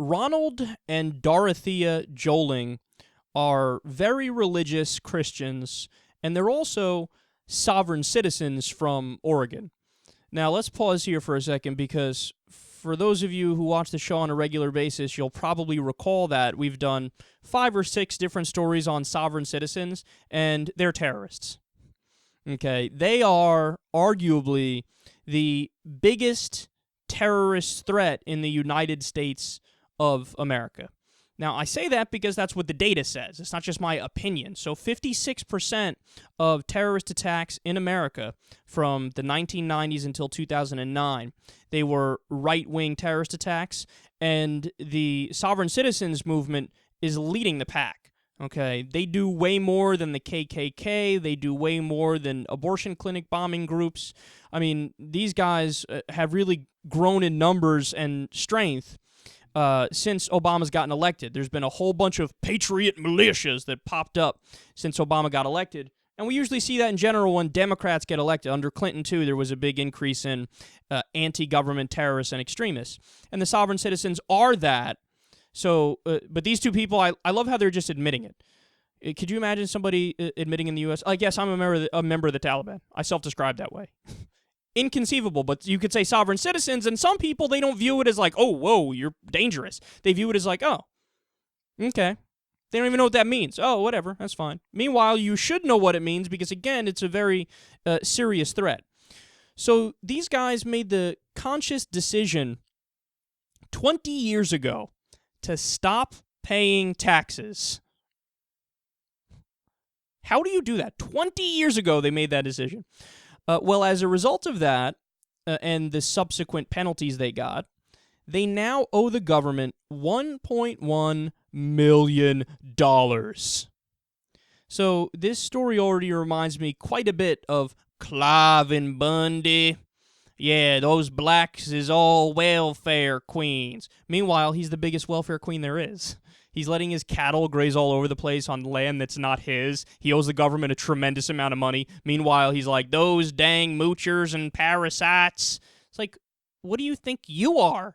Ronald and Dorothea Joling are very religious Christians, and they're also sovereign citizens from Oregon. Now, let's pause here for a second, because for those of you who watch the show on a regular basis, you'll probably recall that we've done 5 or 6 different stories on sovereign citizens, and they're terrorists. Okay, they are arguably the biggest terrorist threat in the United States of America. Now, I say that because that's what the data says. It's not just my opinion. So 56% of terrorist attacks in America from the 1990s until 2009, they were right-wing terrorist attacks, and the sovereign citizens movement is leading the pack. Okay, they do way more than the KKK. They do way more than abortion clinic bombing groups. I mean, these guys have really grown in numbers and strength since Obama's gotten elected. There's been a whole bunch of patriot militias that popped up since Obama got elected. And we usually see that in general when Democrats get elected. Under Clinton, too, there was a big increase in anti-government terrorists and extremists. And the sovereign citizens are that. So, but these two people, I love how they're just admitting it. Could you imagine somebody admitting in the U.S., I guess I'm a member of the Taliban. I self-describe that way. Inconceivable, but you could say sovereign citizens, and some people, they don't view it as like, oh, whoa, you're dangerous. They view it as like, oh, okay. They don't even know what that means. Oh, whatever, that's fine. Meanwhile, you should know what it means because, again, it's a very serious threat. So these guys made the conscious decision 20 years ago to stop paying taxes. How do you do that? 20 years ago, they made that decision. Well, as a result of that, and the subsequent penalties they got, they now owe the government $1.1 million. So this story already reminds me quite a bit of Clive Bundy. Yeah, those blacks is all welfare queens. Meanwhile, he's the biggest welfare queen there is. He's letting his cattle graze all over the place on land that's not his. He owes the government a tremendous amount of money. Meanwhile, he's like, those dang moochers and parasites. It's like, what do you think you are?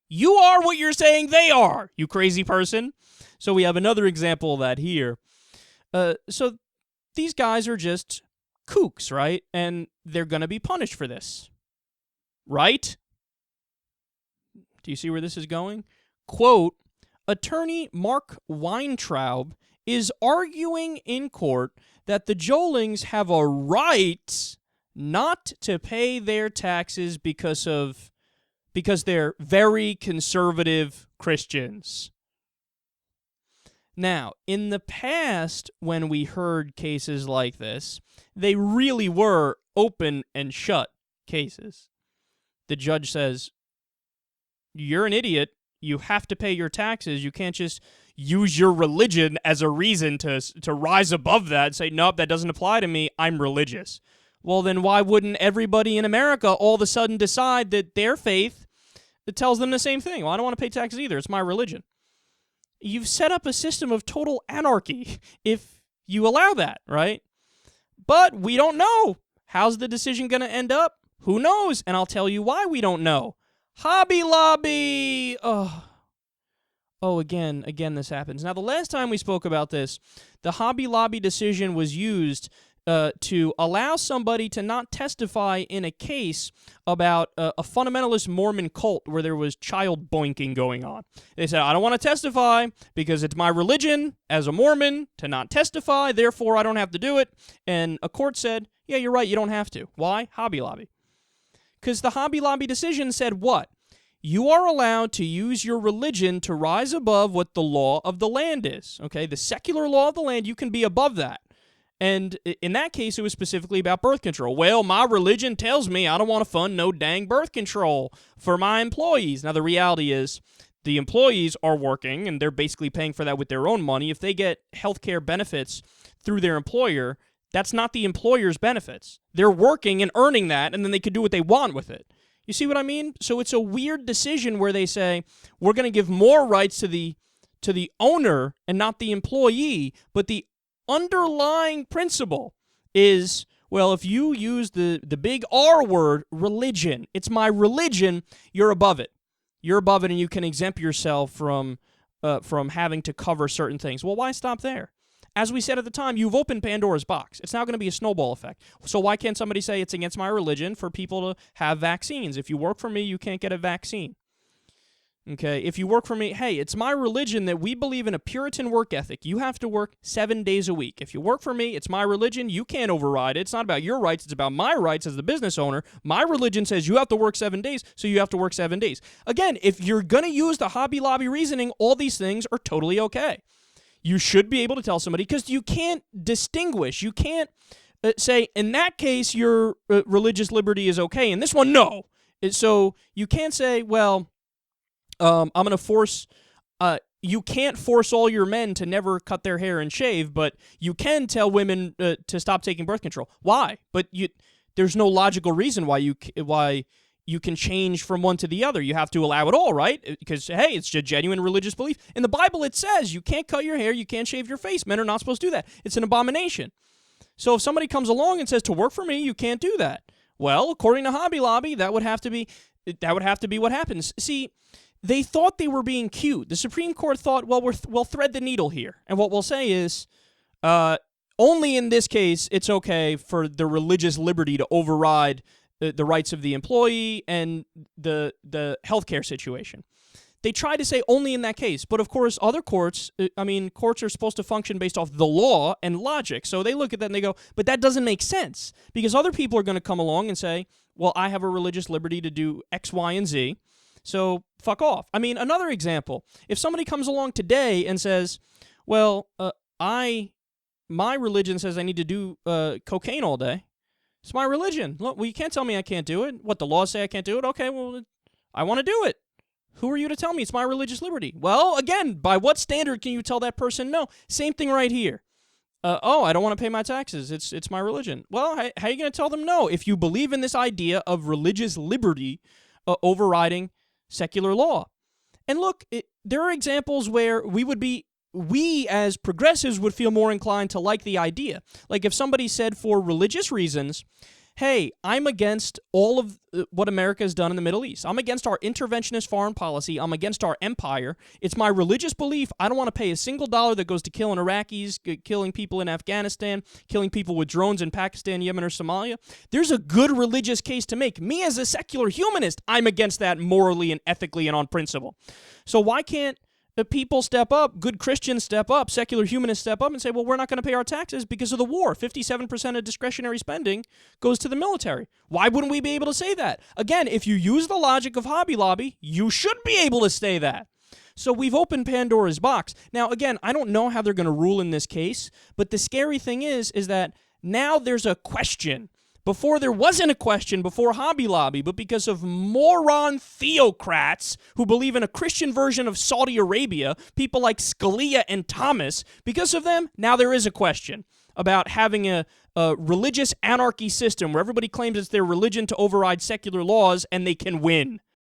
You are what you're saying they are, you crazy person. So we have another example of that here. So these guys are just kooks, right? And they're going to be punished for this. Right? Do you see where this is going? Quote, Attorney Mark Weintraub is arguing in court that the Jolings have a right not to pay their taxes because they're very conservative Christians. Now, in the past, when we heard cases like this, they really were open and shut cases. The judge says, you're an idiot. You have to pay your taxes. You can't just use your religion as a reason to rise above that and say, nope, that doesn't apply to me. I'm religious. Well, then why wouldn't everybody in America all of a sudden decide that their faith tells them the same thing? Well, I don't want to pay taxes either. It's my religion. You've set up a system of total anarchy if you allow that, right? But we don't know. How's the decision going to end up? Who knows? And I'll tell you why we don't know. Hobby Lobby! Oh, again, this happens. Now, the last time we spoke about this, the Hobby Lobby decision was used to allow somebody to not testify in a case about a fundamentalist Mormon cult where there was child boinking going on. They said, I don't want to testify because it's my religion as a Mormon to not testify, therefore I don't have to do it. And a court said, yeah, you're right, you don't have to. Why? Hobby Lobby. Because the Hobby Lobby decision said what? You are allowed to use your religion to rise above what the law of the land is. Okay, the secular law of the land, you can be above that. And in that case, it was specifically about birth control. Well, my religion tells me I don't want to fund no dang birth control for my employees. Now, the reality is the employees are working, and they're basically paying for that with their own money. If they get health care benefits through their employer, that's not the employer's benefits. They're working and earning that, and then they can do what they want with it. You see what I mean? So it's a weird decision where they say, we're going to give more rights to the owner and not the employee, but the underlying principle is, well, if you use the big R word, religion, it's my religion, you're above it. You're above it and you can exempt yourself from having to cover certain things. Well, why stop there? As we said at the time, you've opened Pandora's box. It's now going to be a snowball effect. So why can't somebody say it's against my religion for people to have vaccines? If you work for me, you can't get a vaccine. Okay, if you work for me, hey, it's my religion that we believe in a Puritan work ethic. You have to work 7 days a week. If you work for me, it's my religion. You can't override it. It's not about your rights. It's about my rights as the business owner. My religion says you have to work 7 days, so you have to work 7 days. Again, if you're going to use the Hobby Lobby reasoning, all these things are totally okay. You should be able to tell somebody, because you can't distinguish. You can't say, in that case, your religious liberty is okay. In this one, no. So you can't say, well, I'm going to force, you can't force all your men to never cut their hair and shave, but you can tell women to stop taking birth control. Why? But there's no logical reason why you can change from one to the other. You have to allow it all, right? Because, hey, it's a genuine religious belief. In the Bible, it says you can't cut your hair, you can't shave your face. Men are not supposed to do that. It's an abomination. So if somebody comes along and says, to work for me, you can't do that. Well, according to Hobby Lobby, that would have to be what happens. See, they thought they were being cute. The Supreme Court thought, well, we'll thread the needle here. And what we'll say is, only in this case, it's okay for the religious liberty to override the rights of the employee and the healthcare situation. They try to say only in that case. But, of course, other courts, courts are supposed to function based off the law and logic. So they look at that and they go, but that doesn't make sense. Because other people are going to come along and say, well, I have a religious liberty to do X, Y, and Z. So fuck off. Another example. If somebody comes along today and says, well, my religion says I need to do cocaine all day. It's my religion. Look, well, you can't tell me I can't do it. What, the laws say I can't do it? Okay, well, I want to do it. Who are you to tell me? It's my religious liberty. Well, again, by what standard can you tell that person no? Same thing right here. I don't want to pay my taxes. It's my religion. Well, how are you going to tell them no if you believe in this idea of religious liberty overriding secular law? And look, there are examples where we as progressives would feel more inclined to like the idea. Like if somebody said for religious reasons, hey, I'm against all of what America has done in the Middle East. I'm against our interventionist foreign policy. I'm against our empire. It's my religious belief. I don't want to pay a single dollar that goes to killing Iraqis, killing people in Afghanistan, killing people with drones in Pakistan, Yemen, or Somalia. There's a good religious case to make. Me as a secular humanist, I'm against that morally and ethically and on principle. So why can't people step up, good Christians step up, secular humanists step up and say, well, we're not going to pay our taxes because of the war. 57% of discretionary spending goes to the military. Why wouldn't we be able to say that? Again, if you use the logic of Hobby Lobby, you should be able to say that. So we've opened Pandora's box. Now, again, I don't know how they're going to rule in this case, but the scary thing is that now there's a question. Before, there wasn't a question before Hobby Lobby, but because of moron theocrats who believe in a Christian version of Saudi Arabia, people like Scalia and Thomas, because of them, now there is a question about having a religious anarchy system where everybody claims it's their religion to override secular laws and they can win.